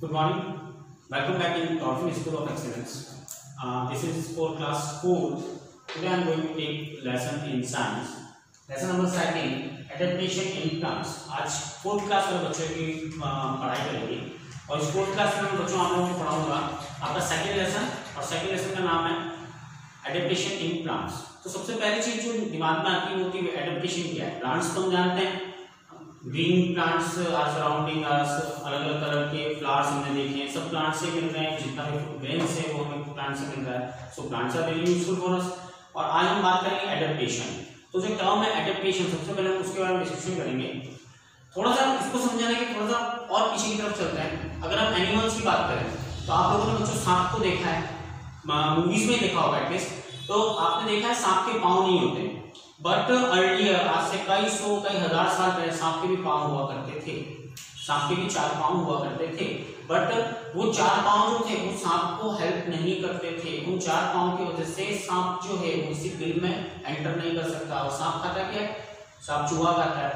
Good morning. Welcome back in Dolphin School of Excellence. This is for class 4. Today I am going to take lesson in science. Lesson number 2, adaptation in plants. आज 4th class वाले बच्चों की पढ़ाई करेंगे और इस 4th class में बच्चों आप लोगों को पढ़ाऊंगा आपका सेकंड लेसन और सेकंड लेसन का नाम है एडेप्टेशन इन प्लांट्स। तो सबसे पहली चीज जो दिमाग में आती है वो है एडेप्टेशन क्या है। प्लांट्स तो हम जानते हैं, ग्रीन प्लांट्स आर सराउंडिंग अस, अलग अलग कलर के फ्लावर्स हमने देखे हैं, सब प्लांट से मिल रहे हैं, जितना भी ग्रेन्स है वो हमें प्लांट से मिल रहा है। So plants are very useful for us. और आज हम बात करेंगे एडेप्टेशन। तो जो टर्म है एडेप्टेशन, सबसे पहले हम उसके बारे में डिस्कशन करेंगे। थोड़ा सा इसको समझाने के थोड़ा सा और पीछे की तरफ चलते हैं। अगर हम एनिमल्स की बात करें तो आप लोगों ने बच्चों सांप को देखा है, मूवीज में देखा होगा एटलीस्ट, तो आपने देखा है सांप के पाँव नहीं होते, बट अर्लियर आज से कई सौ कई हजार साल पहले सांप के भी पाँव हुआ करते थे। सांप के भी 4 पाँव हुआ करते थे, बट वो 4 पाँव जो थे वो सांप को हेल्प नहीं करते थे। उन 4 पाँव की वजह से सांप जो है वो किसी बिल में एंटर नहीं कर सकता। और सांप खाता क्या है? सांप चूहा खाता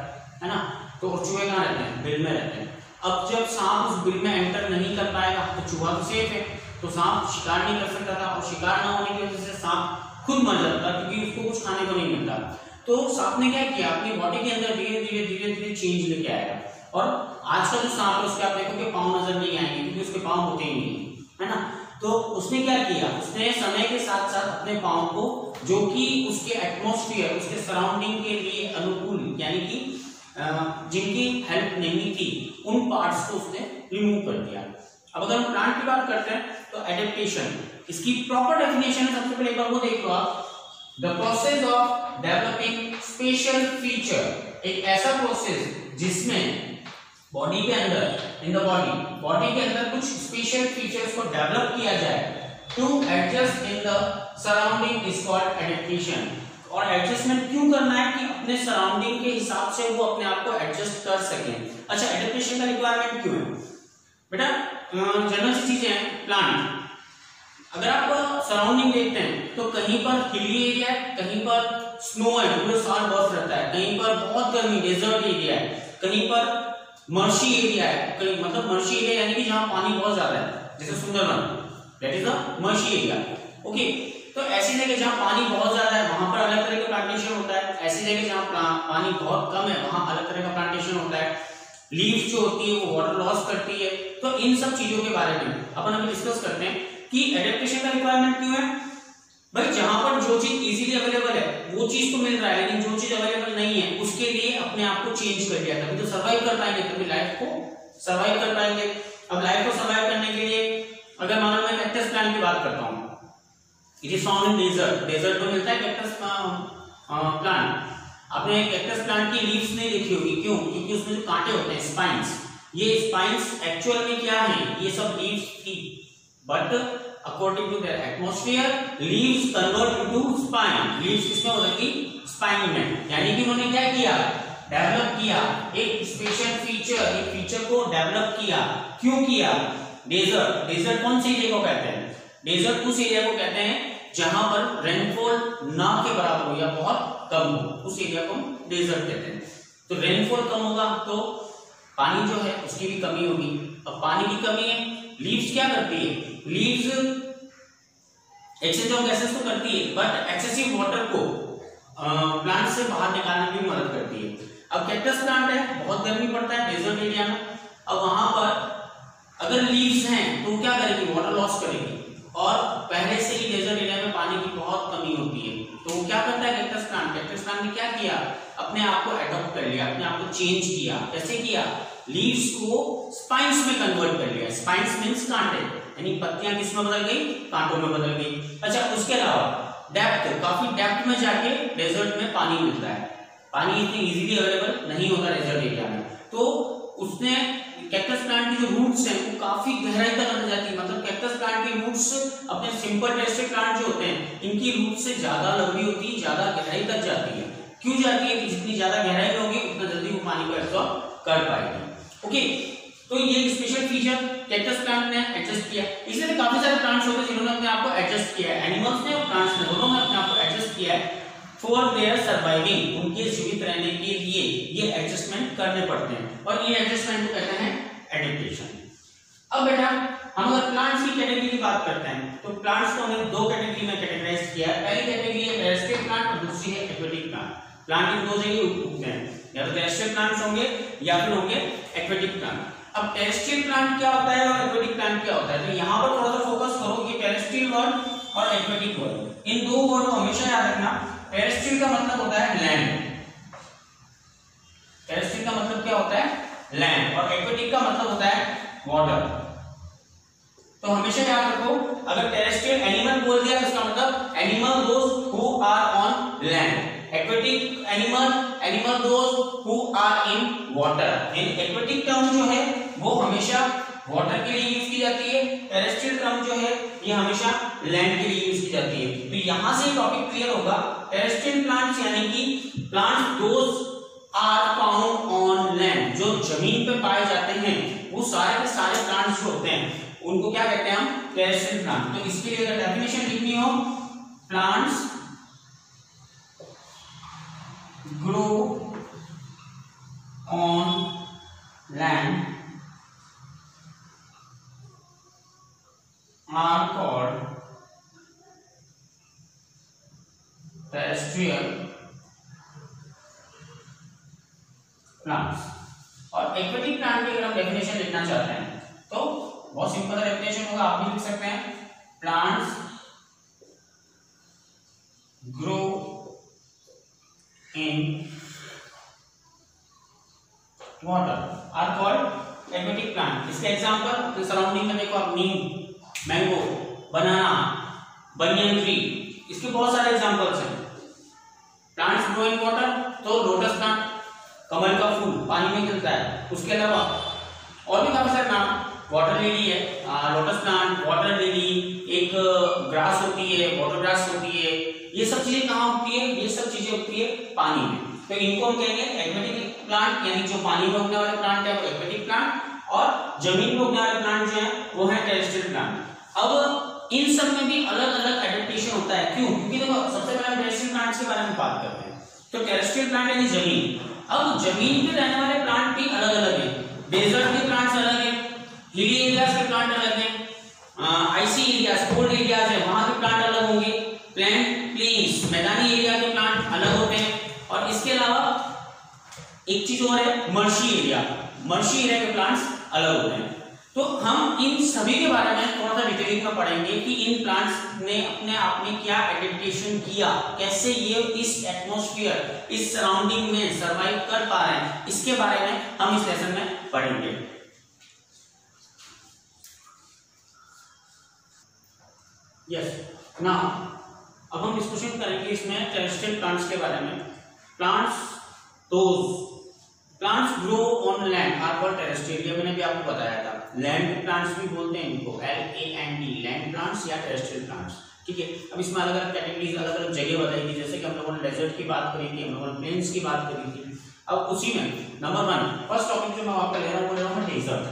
है ना। तो और चूहे कहाँ रहते हैं? बिल में रहते हैं। अब जब सांप उस बिल में एंटर नहीं कर पाएगा तो चूहा तो सेफ है, तो सांप शिकार नहीं कर सकता था, और शिकार न होने की वजह से सांप खुद मर जाता क्योंकि उसको कुछ खाने को नहीं मिलता। तो सांप ने क्या किया, अपनी बॉडी के अंदर धीरे धीरे चेंज लेके आएगा। और आज का जो सांप है उसके आप देखो कि पाँव नजर नहीं आएंगे क्योंकि उसके पाँव होते ही नहीं है ना। तो उसने क्या किया, उसने समय के साथ साथ अपने पाँव को जो कि उसके एटमॉस्फेयर, उसके सराउंडिंग के लिए अनुकूल, यानी कि जिनकी हेल्प नहीं थी, उन पार्ट्स को उसने रिमूव कर दिया। अब अगर हम प्लांट की बात करते हैं तो एडेप्टेशन, इसकी प्रॉपर डेफिनेशन है। सबसे पहले एक बार वो देख लो आप, the process of developing special feature, एक ऐसा प्रोसेस जिसमें बॉडी के अंदर, इन द बॉडी के अंदर कुछ स्पेशल फीचर्स को डेवलप किया जाए to adjust in the surrounding is called adaptation. और एडजस्टमेंट क्यों करना है कि अपने सराउंडिंग के हिसाब से वो अपने आप को एडजस्ट कर सकें। अच्छा, एडेप्टेशन का रिक्वायरमेंट क्यों है बेटा? जनरल सी चीजें हैं। प्लांट, अगर आप सराउंडिंग देखते हैं तो कहीं पर हिली एरिया है, कहीं पर स्नो है, पूरे साल बर्फ रहता है, कहीं पर बहुत गर्मी डेजर्ट एरिया है, कहीं पर मर्शी एरिया है, कहीं मतलब मर्शी एरिया यानी कि जहां पानी बहुत ज्यादा है, जैसे Sundarban, that is the marshy area. Okay, तो ऐसी जगह जहां पानी बहुत ज्यादा है वहां पर अलग तरह का प्लांटेशन होता है। ऐसी जगह जहां पानी बहुत कम है वहां अलग तरह का प्लांटेशन होता है। लीव्स जो होती है वो वाटर लॉस करती है। तो इन सब चीजों के बारे में अपन अभी डिस्कस करते हैं कि एडेप्टेशन का रिक्वायरमेंट क्यों है। भाई जहां पर जो चीज इजीली अवेलेबल है वो चीज तो मिल रहा है, लेकिन जो चीज अवेलेबल नहीं है उसके लिए अपने आप को चेंज कर लिया, तभी तो सर्वाइव कर पाएंगे, तभी लाइफ को सर्वाइव कर पाएंगे। अब लाइफ को सर्वाइव करने के लिए अगर मान लो मैं कैक्टस प्लांट की बात करता हूँ, it is found in desert, desert में मिलता है कैक्टस प्लांट। आपने कैक्टस प्लांट की लीव्स नहीं देखी होगी, क्यों? क्योंकि उसमें जो कांटे होते हैं, स्पाइन्स, ये स्पाइन्स एक्चुअल में क्या है, ये सब लीव्स थी, but according to their atmosphere leaves convert into spine. Leaves किसमें बदलती? स्पाइन में। यानी कि उन्होंने क्या किया, डेवलप किया एक स्पेशल फीचर, एक फीचर को डेवलप किया। क्यों किया? डेजर्ट, डेजर्ट कौन सी एरिया को कहते हैं? डेजर्ट उस एरिया को कहते हैं जहां पर रेनफॉल ना के बराबर हो या बहुत कम हो, उस एरिया को हम डेजर्ट कहते हैं। तो रेनफॉल कम होगा तो पानी जो है उसकी भी कमी होगी। अब पानी की कमी है, लीव्स क्या करती है? लीव्स एक्सचेंज ऑफ गैसेस तो करती है, बट एक्सेसिव वाटर को प्लांट से बाहर निकालने में भी मदद करती है। अब कैक्टस प्लांट है, बहुत गर्मी पड़ता है डेजर्ट एरिया में, अब वहां पर अगर लीव्स हैं तो क्या करेगी? वाटर लॉस करेगी, और पहले से ही डेजर्ट एरिया में पानी की बहुत कमी होती है। तो वो क्या करता है कैक्टस प्लांट? कैक्टस प्लांट ने क्या किया, अपने आप को एडॉप्ट कर लिया, अपने आप को चेंज किया। कैसे किया? लीव्स को स्पाइन्स में कन्वर्ट कर लिया। स्पाइन्स मींस कांटे, यानी पत्तियां किसमें बदल गई? कांटों में बदल गई। अच्छा, उसके अलावा डेप्थ, काफी डेप्थ में जाके डेजर्ट में पानी मिलता है, पानी इतनी इजीली अवेलेबल नहीं होता डेजर्ट एरिया में। तो उसने कैक्टस प्लांट की जो रूट्स हैं वो काफी गहराई तक अंदर जाती है। मतलब कैक्टस प्लांट की रूट्स अपने सिंपल टेरेस्ट्रियल प्लांट जो होते हैं इनकी रूट से ज्यादा लंबी होती है, ज्यादा गहराई तक जाती है। क्यों जाती है? कि जितनी ज्यादा गहराई होगी उतना जल्दी वो पानी को एब्सॉर्ब कर पाएगी। ओके, तो ये स्पेशल फीचर कैक्टस प्लांट ने एडजस्ट किया। इसलिए काफी सारे प्लांट्स होते हैं जिन्होंने अपने आप को एडजस्ट किया है। एनिमल्स ने और प्लांट्स ने, दोनों ने अपने आप को एडजस्ट किया है फॉर देयर सर्वाइविंग, उनके जीवित रहने के लिए ये एडजस्टमेंट करने पड़ते हैं, और ये एडजस्टमेंट को कहते हैं एडेप्टेशन। अब बेटा हम अगर प्लांट्स की कैटेगरी की बात करते हैं तो प्लांट्स को हमने दो कैटेगरी में कैटेगराइज किया है। पहली कैटेगरी है टेरेस्ट्रियल प्लांट और दूसरी है एक्वेटिक प्लांट। प्लांट इन दो जगह उगते हैं, या तो टेरेस्ट्रियल प्लांट्स होंगे या फिर होंगे एक्वेटिक प्लांट। अब टेरेस्ट्रियल प्लांट क्या होता है और एक्वेटिक प्लांट क्या होता है, तो यहाँ पर थोड़ा सा फोकस करो कि टेरेस्ट्रियल वर्ड और एक्वेटिक वर्ड, इन दो वर्ड को हमेशा याद रखना। टेरेस्ट्रियल का मतलब होता है लैंड, टेरेस्ट्रियल का मतलब क्या होता है लैंड, और एक्वेटिक का मतलब होता है वाटर। तो हमेशा याद रखो, अगर टेरेस्ट्रियल एनिमल बोल दिया तो इसका मतलब animal those who are on land, aquatic animal those who are in water. इन एक्वेटिक टर्म जो है वो हमेशा वाटर के लिए यूज की जाती है, टेरेस्ट्रियल टर्म जो है ये हमेशा लैंड के लिए यूज की जाती है। तो यहां से टॉपिक क्लियर होगा, टेरेस्ट्रियल प्लांट्स यानी कि plants those are found on land, जो जमीन पे पाए जाते हैं वो सारे के सारे प्लांट्स जो होते हैं उनको क्या कहते हैं हम, टेरेस्ट्रियल प्लांट। तो इसके लिए अगर डेफिनेशन लिखनी हो, plants grow on land are called terrestrial plants. और एक्वेटिक प्लांट की अगर हम डेफिनेशन लिखना चाहते हैं तो बहुत सिंपल डेफिनेशन होगा, आप भी लिख सकते हैं, plants grow in water are called aquatic plant. इसके एग्जांपल सराउंडिंग में देखो आप, नीम, मैंगो, बनाना, बनियन ट्री, इसके बहुत सारे एग्जांपल्स हैं। प्लांट्स ग्रो इन वाटर, तो लोटस प्लांट, कमल का फूल पानी में खिलता है। उसके अलावा और भी काफी सारे नाम, वाटर लिली है, लोटस प्लांट, वाटर लिली, एक ग्रास होती है, वाटर ग्रास होती है, ये सब चीजें कहाँ उगती है, ये सब चीजें उगती है पानी में। तो इनको हम कहेंगे एक्वेटिक प्लांट, यानी जो पानी में उगने वाले प्लांट है वो एक्वेटिक प्लांट, और जमीन में उगने वाले प्लांट जो है वो है टेरेस्ट्रियल प्लांट। अब इन सब में भी अलग अलग एडेप्टेशन होता है, क्यों? क्योंकि देखो सबसे पहले टेरेस्ट्रियल प्लांट्स के बारे में बात करते हैं। तो टेरेस्ट्रियल प्लांट यानी जमीन, अब जमीन पे रहने वाले प्लांट भी अलग अलग है, डेजर्ट के प्लांट्स अलग है, हिली एरियाज के प्लांट अलग है, आइसी एरियाज, कोल्ड एरियाज है वहां के प्लांट अलग होंगे, प्लेन्स मैदानी एरिया के प्लांट अलग होते हैं, और इसके अलावा एक चीज और है मर्शी एरिया के प्लांट्स अलग होते हैं। तो हम इन सभी के बारे में थोड़ा सा डिटेलिंग में पढ़ेंगे कि इन प्लांट्स ने अपने आप में क्या एडेप्टेशन किया, कैसे ये इस एटमॉस्फेयर, इस सराउंडिंग में सरवाइव कर पा रहे हैं, इसके बारे में हम इस लेसन में पढ़ेंगे। यस, नाउ अब हम डिस्कशन करेंगे इसमें टेरेस्ट्रियल प्लांट्स के बारे में। Plants grow on land are called terrestrial, ये मैंने भी आपको बताया था। लैंड प्लांट्स भी बोलते हैं इनको, LAND, लैंड प्लांट्स या टेरेस्ट्रियल प्लांट्स, ठीक है। अब इसमें अलग अलग कैटेगरीज, अलग अलग जगह बताई थी, जैसे कि हम लोगों ने डेजर्ट की बात करी थी, हम लोगों ने प्लेन्स की बात करी थी। अब उसी में नंबर 1 फर्स्ट टॉपिक जो मैं आपका ले रहा हूँ डेजर्ट।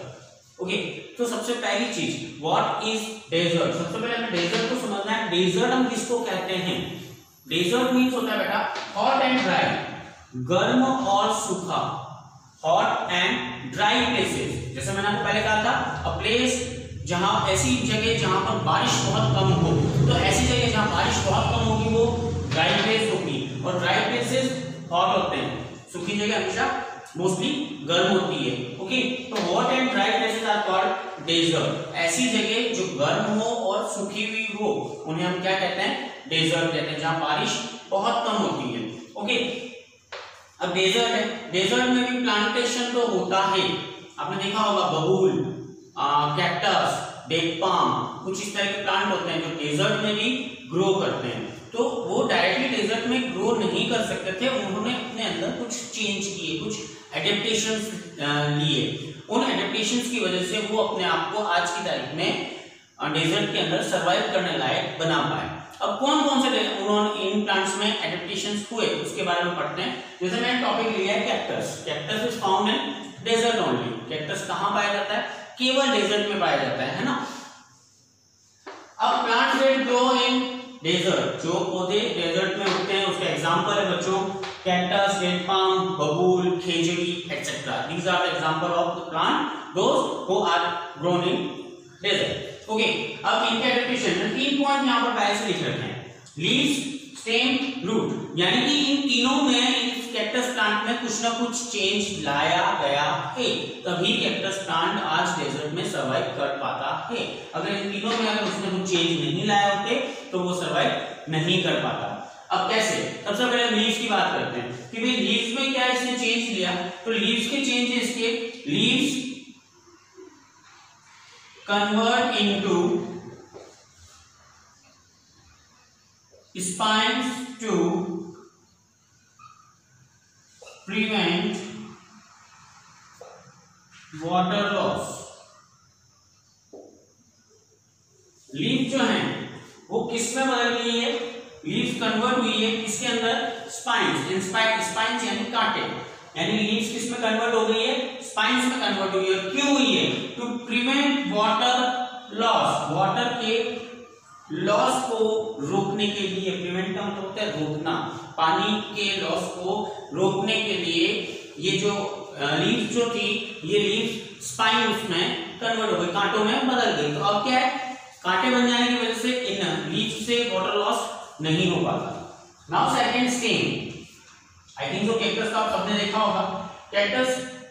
ओके, तो सबसे पहली चीज व्हाट इज डेजर्ट। सबसे पहले हमें डेजर्ट को समझना है। डेजर्ट हम किसको कहते हैं? डेजर्ट मीन्स होता है बेटा हॉट एंड ड्राई, गर्म और सूखा, हॉट एंड ड्राई प्लेसेस। जैसे मैंने आपको पहले कहा था, अ प्लेस जहां, ऐसी जगह जहां पर बारिश बहुत कम हो, तो ऐसी जगह जहां बारिश बहुत कम होगी वो ड्राई प्लेस होगी, और ड्राई प्लेसेस हॉट होते हैं, सूखी जगह हमेशा मोस्टली गर्म होती है। ओके, तो hot and dry places are called desert. ऐसी जगह जो गर्म हो और सूखी हुई हो उन्हें हम क्या कहते हैं? डेजर्ट कहते हैं, जहां बारिश बहुत कम होती है। ओके, अब डेजर्ट है, डेजर्ट में भी प्लांटेशन तो होता है, आपने देखा होगा बबूल, कैक्टस, डेट पाम, कुछ इस तरह के प्लांट होते हैं जो डेजर्ट में भी ग्रो करते हैं। तो वो डायरेक्टली डेजर्ट में ग्रो नहीं कर सकते थे, उन्होंने अपने अंदर कुछ चेंज किए, कुछ एडेप्टेशंस लिए। उन एडेप्टेशंस की वजह से वो अपने आप को आज की तारीख में डेजर्ट के अंदर सरवाइव करने लायक बना पाए। अब कौन कौन से उन्होंने इन प्लांट्स में एडेप्टेशंस हुए उसके बारे में पढ़ते हैं। जैसे मैंने टॉपिक लिया है cactus. Cactus is found in desert only. Cactus कहां पाया जाता है? केवल डेजर्ट में पाया जाता है ना। अब plants that grow in desert, जो पौधे डेजर्ट में उगते हैं उसका एग्जांपल है बच्चों कैक्टस, डेट पाम, बबूल, खेजड़ी etcetera. These are the example of the plant those who are grown in desert. Okay, अब इनके एडेप्टेशन 3 पॉइंट यहाँ पर पहले से लिख रखे हैं, लीव्स, स्टेम, रूट, यानी कि इन तीनों में इस कैक्टस प्लांट में कुछ ना कुछ चेंज लाया गया है, तभी कैक्टस प्लांट आज डेजर्ट में सर्वाइव कर पाता है। अगर इन तीनों में अगर उसने कुछ चेंज नहीं लाया होते तो वो सर्वाइव नहीं कर पाता। अब कैसे? सबसे पहले लीव्स की बात करते हैं कि भाई लीव्स में क्या इसने चेंज लिया, तो लीव्स के चेंजेस के leaves convert into spines to prevent water loss। Leaf जो है वो किस में बदल गई है? लीफ कन्वर्ट हुई है किसके अंदर? स्पाइंस। स्पाइंस यानी कांटे, यानी लीव्स किस में कन्वर्ट हो गई है? स्पाइंस में कन्वर्ट हुई है। क्यों हुई है? To prevent water loss, water के लॉस को रोकने के लिए। प्रिवेंट का मतलब होता है रोकना, पानी के लॉस को रोकने के लिए ये जो लीव्स जो थी, ये लीव्स स्पाइन उसमें कन्वर्ट हो गई, कांटों में बदल गई। तो अब क्या है, कांटे बन जाने की वजह से इन लीव्स से वाटर लॉस नहीं हो पाता। Now second stem, I think जो कैक्टस का आप सबने देखा होगा, कैक्टस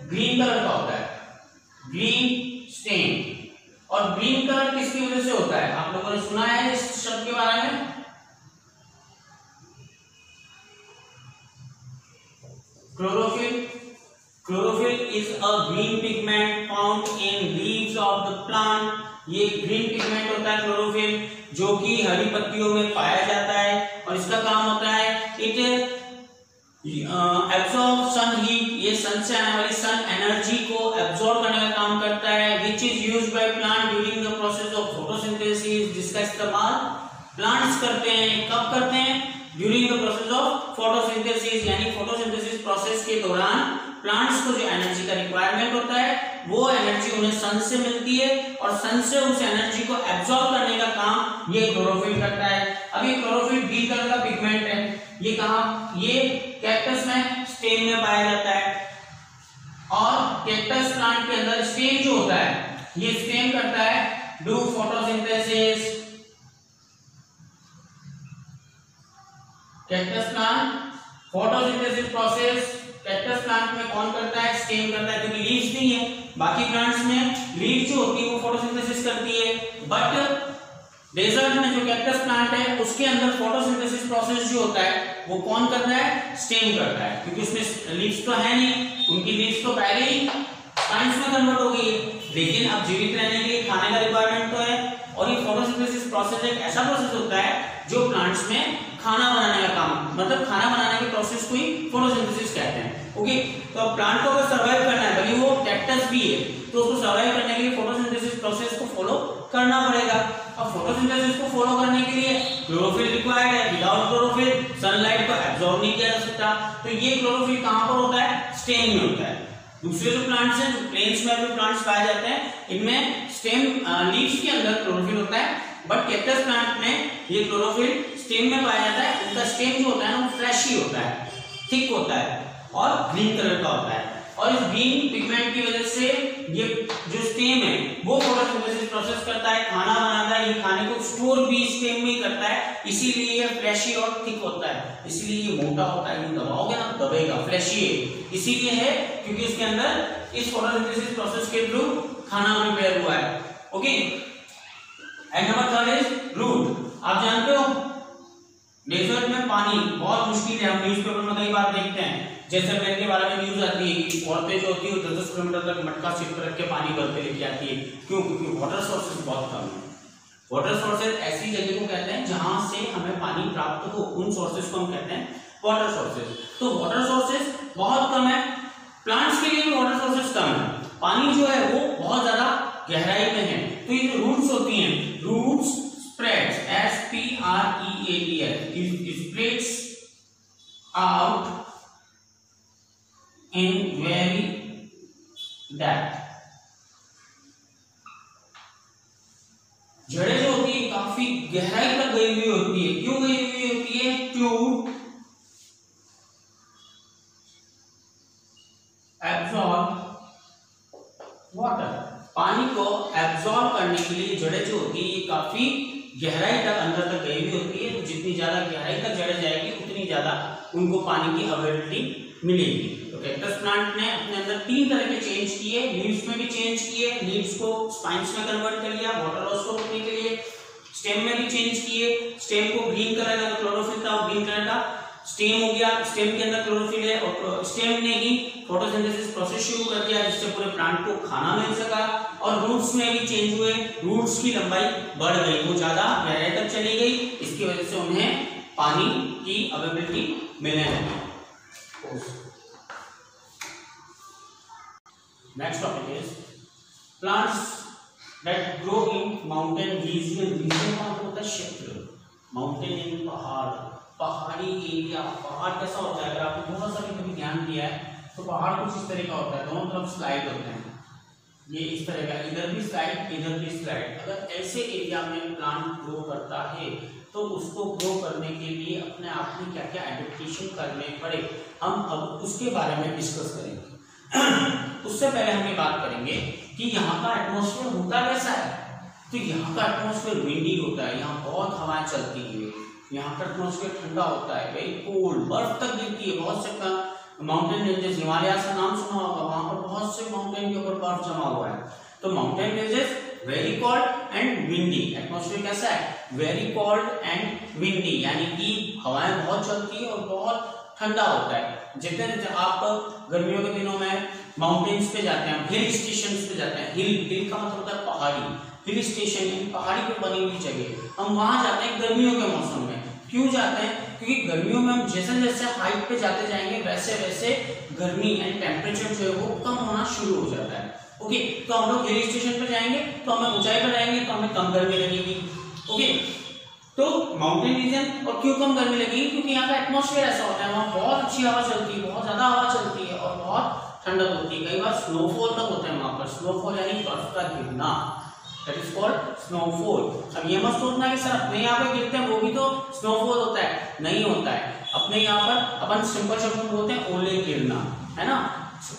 ग्रीन कलर का होता है, ग्रीन स्टेम। और ग्रीन कलर किसकी वजह से होता है? आप लोगों ने सुना है इस शब्द के बारे में? Chlorophyll. Chlorophyll is a green pigment found in leaves of the plant. ये ग्रीन पिगमेंट होता है क्लोरोफिल, जो कि हरी पत्तियों में पाया जाता है और इसका काम होता है इट एब्सॉर्ब सन हीट, ये सन से आने वाली सन एनर्जी को एब्सॉर्ब करने का काम करता है, which is used by plant during the process of photosynthesis, जिसका इस्तेमाल प्लांट्स करते हैं। कब करते हैं? During the process of photosynthesis, यानी फोटोसिंथेसिस प्रोसेस के दौरान प्लांट्स को जो एनर्जी का रिक्वायरमेंट होता है वो एनर्जी उन्हें सन से मिलती है और सन से उस एनर्जी को एब्सॉर्ब करने का काम ये क्लोरोफिल करता है। अब ये क्लोरोफिल ग्रीन कलर का पिगमेंट है, ये कहाँ? ये कैक्टस में स्टेम में पाया जाता है। और कैक्टस प्लांट के अंदर स्टेम जो होता है, ये स्टेम करता है do photosynthesis. Cactus plant photosynthesis process cactus plant में कौन करता है? स्टेम करता है, क्योंकि लीव्स नहीं है। बाकी प्लांट्स में लीव जो होती है वो फोटोसिंथेसिस करती है, बट डेजर्ट में जो कैक्टस प्लांट है उसके अंदर फोटोसिंथेसिस प्रोसेस जो होता है वो कौन करता है? स्टेम करता है, क्योंकि उसमें लीव्स तो है नहीं, उनकी लीव्स तो पहले ही स्पाइंस में कन्वर्ट हो गई है। लेकिन अब जीवित रहने के लिए खाने का रिक्वायरमेंट तो है, और ये फोटोसिंथेसिस प्रोसेस एक ऐसा प्रोसेस होता है जो प्लांट्स में खाना बनाने का काम, मतलब खाना बनाने के प्रोसेस को ही फोटोसिंथेसिस कहते हैं। ओके, तो प्लांट को अगर सर्वाइव करना है, भले वो कैक्टस भी है, तो उसको सर्वाइव करने के लिए फोटोसिंथेसिस प्रोसेस को फॉलो करना पड़ेगा। अब फोटोसिंथेसिस को फॉलो करने के लिए क्लोरोफिल रिक्वायर्ड है, विदाउट क्लोरोफिल सनलाइट को एब्सॉर्ब नहीं किया जा सकता। तो ये क्लोरोफिल कहां पर होता है? स्टेम में होता है। दूसरे जो प्लांट्स हैं, जो प्लेन्स में जो प्लांट्स पाए जाते हैं, इनमें स्टेम लीव्स के अंदर क्लोरोफिल होता है, बट कैक्टस प्लांट में ये क्लोरोफिल स्टेम में पाया जाता है। उनका स्टेम जो होता है ना वो फ्लैशी होता है, थिक होता है और ग्रीन कलर का होता है। और इस ग्रीन पिगमेंट की वजह से ये जो स्टेम है वो फोटोसिंथेसिस प्रोसेस करता है, खाना बनाता है, ये खाने को स्टोर भी स्टेम में ही करता है, इसीलिए ये फ्लैशी और थिक होता है। इसलिए ये मोटा होता है, ये दबाओगे ना दबेगा, फ्लैशी है इसीलिए है क्योंकि इसके अंदर इस फोटोसिंथेसिस प्रोसेस के थ्रू खाना प्रिपेयर हुआ है। Okay, and number third is root. आप जानते हो डेजर्ट में पानी बहुत मुश्किल है, हम न्यूज़पेपर में कई बार देखते हैं, जैसलमेर के बारे में न्यूज आती है कि औरतें जो होती है 10-10 किलोमीटर तक मटका सिर पर रख के पानी भर के लेके आती है। क्यों? क्योंकि वाटर सोर्सेज बहुत कम है। वाटर सोर्सेज ऐसी जगह को कहते हैं जहां से हमें पानी प्राप्त हो, उन सोर्सेज को हम कहते हैं वाटर सोर्सेज। तो वाटर सोर्सेज बहुत कम है, प्लांट्स के लिए भी वाटर सोर्सेज कम है, पानी जो है वो बहुत ज्यादा गहराई में है। तो ये जो रूट्स होती हैं, roots spreads, S-P-R-E-A-D-S, spreads out in very depth। जड़ें जो होती है काफी गहराई तक गई हुई होती है। क्यों गई हुई होती है? To absorb water. एब्जॉर्ब करने के लिए जड़ें जो होती है ये काफी गहराई तक अंदर तक गई हुई होती है। तो जितनी ज्यादा गहराई तक जड़ें जाएगी उतनी ज्यादा उनको पानी की अवेलेबिलिटी मिलेगी। तो कैक्टस प्लांट ने अपने अंदर 3 तरह के चेंज किए, लीव्स में भी चेंज किए, लीव्स को स्पाइन्स में कन्वर्ट कर लिया वाटर लॉस को रोकने के लिए। स्टेम में भी चेंज किए, स्टेम को ग्रीन कलर का क्लोरोफिल था ग्रीन कलर का स्टेम हो गया, स्टेम के अंदर क्लोरोफिल है और स्टेम ने ही फोटोसिंथेसिस प्रोसेस शुरू कर दिया जिससे पूरे प्लांट को खाना मिल सका। और रूट्स में भी चेंज हुए, रूट्स की लंबाई बढ़ गई, वो ज्यादा गहराई तक चली गई, इसकी वजह से उन्हें पानी की अवेलेबिलिटी मिलने लगी। Next topic is plants that grow in mountain region. Region का मतलब होता है क्षेत्र, माउंटेन इन पहाड़, पहाड़ी एरिया। पहाड़ कैसा होता है, अगर आपने बहुत सारी कभी ध्यान दिया है तो पहाड़ कुछ इस तरह का होता है, दोनों तरफ स्लाइड होते हैं, ये इस तरह का, इधर भी स्लाइड इधर भी स्लाइड। अगर ऐसे एरिया में प्लांट ग्रो करता है तो उसको ग्रो करने के लिए अपने आप में क्या क्या एडेप्टेशन करने पड़े, हम अब उसके बारे में डिस्कस करेंगे। उससे पहले हम ये बात करेंगे कि यहाँ का एटमॉस्फेयर होता कैसा है। तो यहाँ का एटमॉस्फेयर विंडी होता है, यहाँ बहुत हवाएं चलती है, यहाँ का एटमॉस्फेयर ठंडा होता है, वेरी कोल्ड, बर्फ तक गिरती है। बहुत से माउंटेन रेंजेस, हिमालय का नाम सुना होगा, वहां पर बहुत से माउंटेन के ऊपर बर्फ जमा हुआ है। तो mountain ranges very cold and windy. Atmosphere कैसा है, वेरी कोल्ड एंड विंडी, यानी कि हवाएं बहुत चलती है और बहुत ठंडा होता है। जितने आप गर्मियों के दिनों में माउंटेन्स पे जाते हैं, हिल स्टेशन पे जाते हैं, हिल का मतलब होता है पहाड़ी, हिल स्टेशन पहाड़ी पे बनी हुई जगह, हम वहां जाते हैं गर्मियों के मौसम में। क्यों जाते हैं, क्योंकि गर्मियों में हम जैसे जैसे हाइट पे जाते जाएंगे वैसे वैसे गर्मी एंड टेम्परेचर जो है वो कम होना शुरू हो जाता है। ओके, तो हम लोग हिल स्टेशन पे जाएंगे तो हमें ऊंचाई पर जाएंगे तो हमें कम गर्मी लगेगी। ओके, तो माउंटेन रीजन, और क्यों कम गर्मी लगेगी, क्योंकि यहाँ का एटमॉस्फेयर ऐसा होता है, वहाँ बहुत अच्छी हवा चलती है, बहुत ज्यादा हवा चलती है और बहुत ठंडक होती है। कई बार स्नोफॉल तक होता है वहां पर, स्नोफॉल यानी बर्फ का गिरना, दैट इज कॉल्ड स्नोफॉल। अब ये मत सोचना कि सर अपने यहाँ पे गिरते हैं वो भी तो स्नोफॉल होता है, नहीं होता है। अपने यहाँ पर अपन सिंपल शब्द में बोलते हैं ओले गिरना, है ना।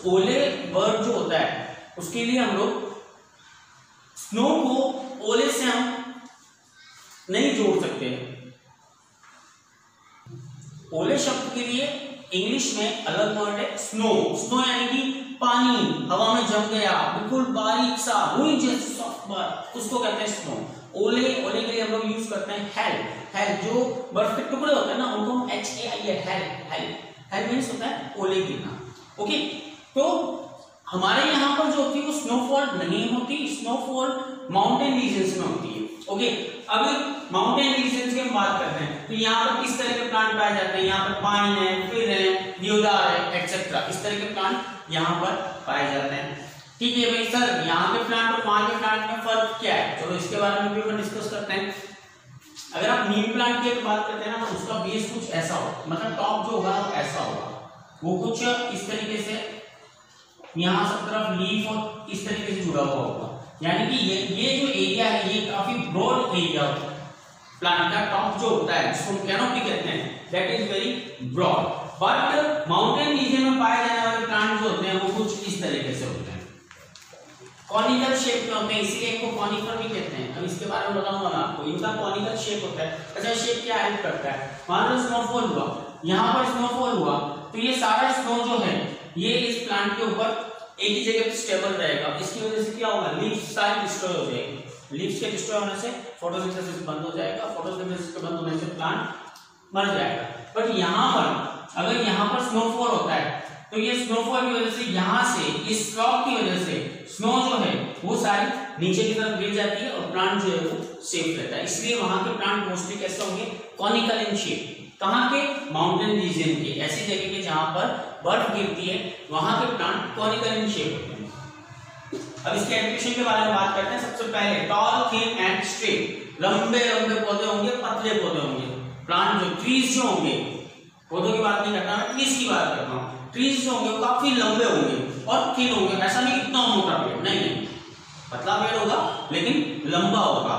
ओले वर्ड जो होता है उसके लिए हम लोग स्नो को ओले से हम नहीं जोड़ सकते। ओले शब्द के लिए इंग्लिश में अलग वर्ड है स्नो। स्नो यानी कि पानी हवा में जम गया, बिल्कुल बारीक सा रुई जैसा सॉफ्ट बर्फ, उसको कहते हैं स्नो। ओले, ओले के लिए हम लोग यूज करते हैं हेल। हेल जो बर्फ के टुकड़े होते हैं ना उनको हम HAIL, hello, hello, hello means होता है ओले गिरना। ओके, तो हमारे यहाँ पर जो होती है वो स्नोफॉल नहीं होती, स्नोफॉल माउंटेन रीजन्स में होती है। ओके, अब माउंटेन रीजन्स की हम बात करते हैं तो यहाँ पर किस तरह के प्लांट पाए जाते हैं। यहाँ पर पाइन है, फिर है, देवदार है, एक्सेट्रा, इस तरह के प्लांट यहाँ पर पाए जाते हैं। ठीक है भाई सर, यहाँ के प्लांट और वहां के प्लांट में फर्क क्या है, चलो इसके बारे में भी अपन डिस्कस करते हैं। अगर आप नीम प्लांट की बात करते हैं ना तो उसका बेस कुछ ऐसा हो, मतलब टॉप जो होगा वो ऐसा होगा, वो कुछ इस तरीके से यहाँ सब तरफ लीफ और इस तरीके से जुड़ा हुआ होगा, यानी कि ये जो एरिया है ये काफी ब्रॉड एरिया होता है। प्लांट का टॉप जो होता है जिसको हम कैनोपी कहते हैं, that is very broad. But mountain region में पाए जाने वाले प्लांट जो होते हैं वो कुछ इस तरीके से होते हैं, कॉनिकल शेप के होते हैं, इसीलिए इनको कॉनिफर भी कहते हैं। अब इसके बारे में बताऊंगा मैं आपको, इनका कॉनिकल शेप होता है। अच्छा, शेप क्या हेल्प करता है, मान लो स्नोफॉल हुआ, यहाँ पर स्नोफॉल हुआ तो ये सारा स्नो जो है ये इस प्लांट के ऊपर एक ही जगह पे स्टेबल रहेगा। इसकी वजह से क्या होगा, लीव्स सारी डिस्ट्रॉय हो जाएगी। लीव्स के डिस्ट्रॉय होने से फोटोसिंथेसिस बंद हो जाएगा, फोटोसिंथेसिस के बंद होने से प्लांट मर जाएगा। बट यहाँ पर अगर यहाँ पर स्नोफॉल होता है तो ये स्नोफॉल की वजह से यहाँ से इस स्लॉप की वजह से स्नो जो है वो सारी नीचे की तरफ गिर जाती है और प्लांट जो है वो सेफ रहता है। इसलिए वहां के प्लांट मोस्टली कैसे होंगे, कॉनिकल इन शेप। कहाँ के, माउंटेन रीजन के, ऐसी जगह के जहां पर बर्फ गिरती है वहां के प्लांट कॉनिकल इन शेप होते हैं। अब इसके एडप्टेशन के बारे में बात करते हैं। सबसे पहले टॉल, थिन एंड स्ट्रेट, लंबे लंबे पौधे होंगे, पतले पौधे होंगे। प्लांट जो ट्रीज जो होंगे, पौधों की बात नहीं करता मैं, ट्रीज की बात करता हूँ। ट्रीज जो होंगे वो काफी लंबे होंगे और थिन होंगे, ऐसा नहीं इतना मोटा पेड़ नहीं, पतला पेड़ होगा लेकिन लंबा होगा।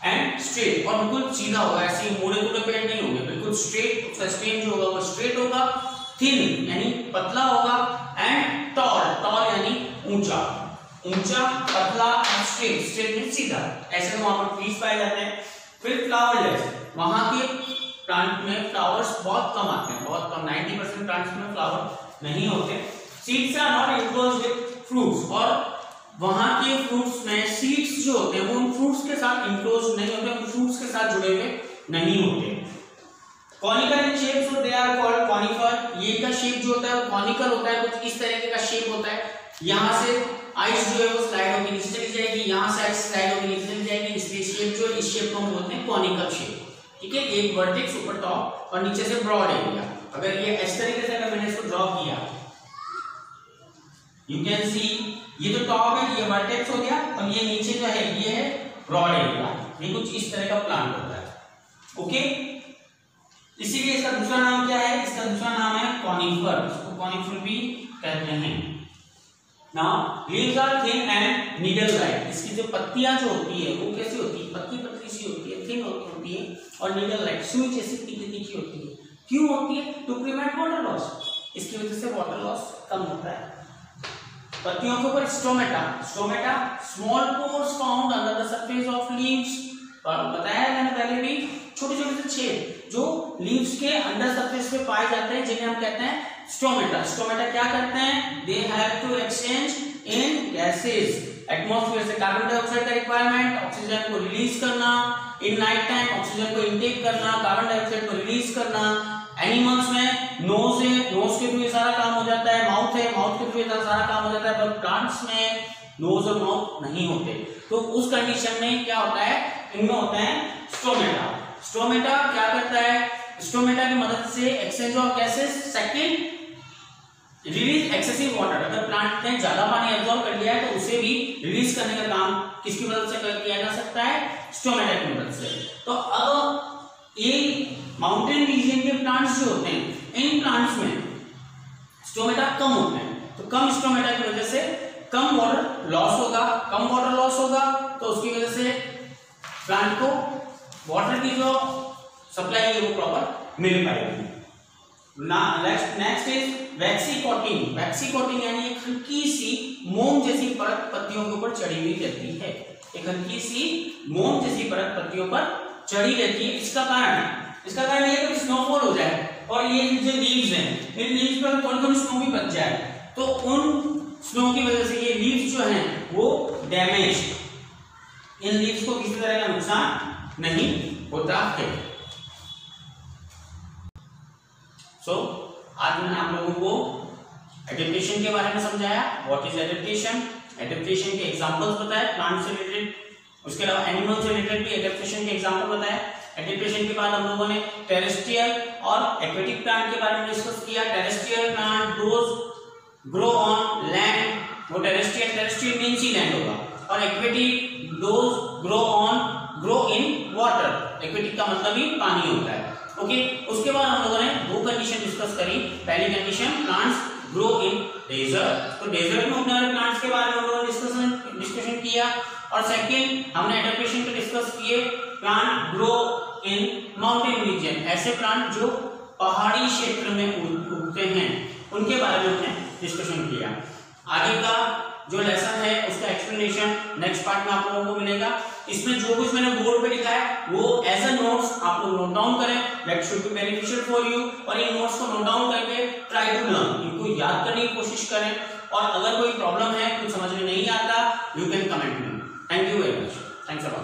एंड स्ट्रेट, और बिल्कुल सीधा होगा, ऐसे मुड़े मुड़े पेड़ नहीं होंगे, बिल्कुल स्ट्रेट। उसका स्टेम जो होगा वो स्ट्रेट होगा। थिन यानी पतला होगा। एंड टॉल, टॉल यानी ऊंचा। ऊंचा, पतला, स्ट्रेट, स्ट्रेट मींस सीधा, ऐसे तो वहां पर ट्रीज पाए जाते हैं। फिर फ्लावरलेस, वहां के प्लांट में फ्लावर्स बहुत कम आते हैं, बहुत कम, 90% प्लांट्स में फ्लावर नहीं होते। Seeds are not enclosed with fruits, और वहां के फ्रूट्स में सीड्स जो होते हैं वो उन फ्रूट्स के साथ इनक्लोज नहीं होते, उन फ्रूट्स के साथ जुड़े हुए नहीं होते। Conical in shape, so they are called conifer. ये का शेप जो होता है वो कॉनिकल होता है, कुछ इस तरीके का शेप होता है। यहाँ से आइस जो है वो स्लाइड होकर नीचे चली जाएगी, यहाँ से आइस स्लाइड होकर नीचे चली जाएगी, इसलिए शेप जो है इस शेप को हम बोलते हैं कॉनिकल शेप। ठीक है, एक वर्टेक्स ऊपर टॉप और नीचे से ब्रॉड एरिया। अगर ये इस तरीके से अगर मैंने इसको ड्रॉ किया, यू कैन सी ये जो टॉप है ये वर्टेक्स हो गया और ये नीचे जो है ये है ब्रॉड एरिया। ये कुछ इस तरह का प्लांट होता है। ओके, इसीलिए इसका दूसरा नाम क्या है? इसका दूसरा नाम है कॉनिफर, इसको कॉनिफर भी कहते हैं। Now leaves are thin and needle like. इसकी जो पत्तियां जो होती है वो कैसी होती है? पत्ती पतली सी होती है, थिन होती है और नीडल लाइक, सुई जैसी तीखी तीखी होती है। क्यों होती है? टू प्रिवेंट वाटर लॉस, इसकी वजह से वाटर लॉस कम होता है। पत्तियों के ऊपर stomata, stomata small pores found under the surface of leaves. बताया मैंने पहले भी, छोटे छोटे से छेद जो लीव्स के अंडर सरफेस पे पाए जाते हैं जिन्हें हम कहते हैं स्टोमेटा। स्टोमेटा क्या करते हैं? They have to exchange in gases, atmosphere से कार्बन डाइऑक्साइड का रिक्वायरमेंट, ऑक्सीजन को रिलीज करना, इन नाइट टाइम ऑक्सीजन को इनटेक करना, कार्बन डाइऑक्साइड को रिलीज करना। एनिमल्स में नोज है, नोज के थ्रू ये सारा काम हो जाता है, माउथ है, माउथ के थ्रू ये सारा काम हो जाता है, पर प्लांट्स में नोज और माउथ नहीं होते। तो उस कंडीशन में क्या होता है? इनमें होता है स्टोमेटा। स्टोमेटा क्या करता है? स्टोमेटा की मदद से exchange of gases, second release excessive water. अगर प्लांट ने ज्यादा पानी एब्जॉर्ब कर लिया है तो उसे भी रिलीज करने का काम किसकी मदद से किया जा सकता है? स्टोमेटा की मदद से। तो अब ये माउंटेन रीजन के प्लांट्स जो होते हैं, इन प्लांट्स में स्टोमेटा कम होते हैं, तो कम स्टोमेटा की वजह से कम वाटर लॉस होगा। कम वाटर लॉस होगा तो उसकी वजह से प्लांट को वाटर की जो सप्लाई है वो प्रॉपर मिल पाएगी। Next is vaccine coating. Vaccine coating यानी एक हल्की सी मोम जैसी परत पत्तियों के ऊपर चढ़ी हुई रहती है। एक हल्की सी मोम जैसी परत पत्तियों पर चढ़ी रहती है। इसका कारण ये है कि स्नोफॉल हो जाए और ये जो लीव्स हैं, इन लीव्स पर थोड़ी थोड़ी स्नो भी बच जाए, तो उन स्नो की वजह से ये लीव्स जो हैं वो डैमेज, इन लीव्स को किसी तरह का नुकसान नहीं होता है। आज मैंने आप लोगों को एडेप्टेशन के बारे में समझाया। What is adaptation? एडेप्टेशन के एग्जांपल्स बताए प्लांट से रिलेटेड, उसके अलावा एनिमल से रिलेटेड भी एडेप्टेशन के एग्जांपल बताए। एडेप्टेशन के बाद हम लोगों ने टेरेस्ट्रियल और एक्वेटिक प्लांट के बारे में डिस्कस किया। Terrestrial plant those grow on land, वो टेरेस्ट्रियल मींस ही लैंड होगा, और aquatic those grow in water, aquatic का मतलब ही पानी होता है। ओके, उसके बाद हम लोगों ने दो कंडीशन डिस्कस करी। पहली condition, plants grow in desert, तो डेजर्ट में उगने वाले प्लांट्स के बारे में हम लोगों ने डिस्कशन किया। और सेकंड हमने एडेप्टेशन के डिस्कस किए, plant grow in mountain reason, ऐसे प्लांट जो पहाड़ी क्षेत्र में उगते हैं उनके बारे में हमने डिस्कशन किया। आगे का जो लेसन है उसका एक्सप्लेनेशन नेक्स्ट पार्ट में आप लोगों को मिलेगा। इसमें जो कुछ मैंने बोर्ड पे लिखा है वो एज अ नोट्स आप लोग नोट डाउन करें, that should be beneficial for you. और इन नोट्स को नोट डाउन करके ट्राई टू लर्न, इनको याद करने की कोशिश करें। और अगर कोई प्रॉब्लम है, कुछ समझ में नहीं आता, you can comment me. Thank you very much, thanks a lot.